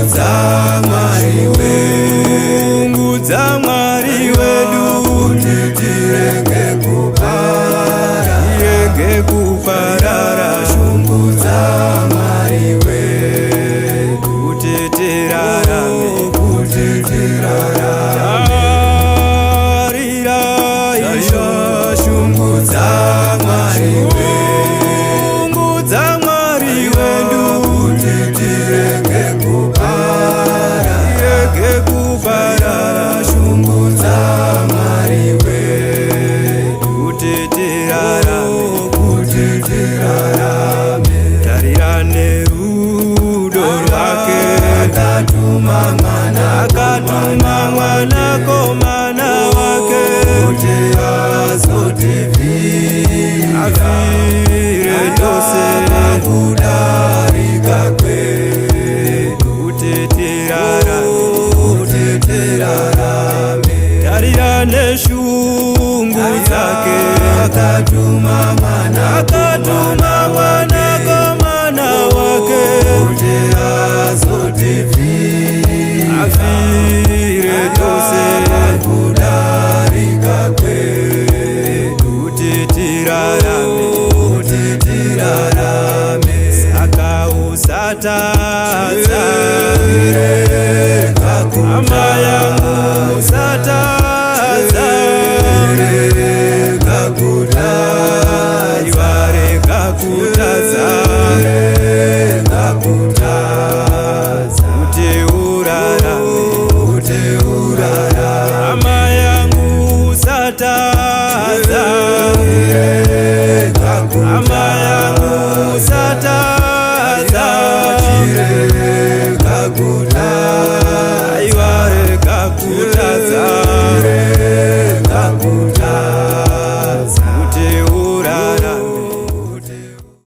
shungudza Mwari wedu, Mwari wedu, kuti tirenge kuparara, shungudza Mwari wedu, kuti tirarame, shungudza Mwari wedu, kuti tirenge kuparara, shungudza Mwari wedu, kuti tirarame, tarira nerudo rwake, akatuma mwanakomana wake, kuti azotivira, afire tose kudarika kwedu, kuti tirarame, tarira neshungu dzake, akatuma mwanakomana wake, kuti azotivira, afire tose kudarika kwedu, kuti tirarame, saka usatadza hama yangu, usatadza iwareka kutadza, kuti urarame, hama yangu, usatadza hama yangu, usatadza iwareka kutadza.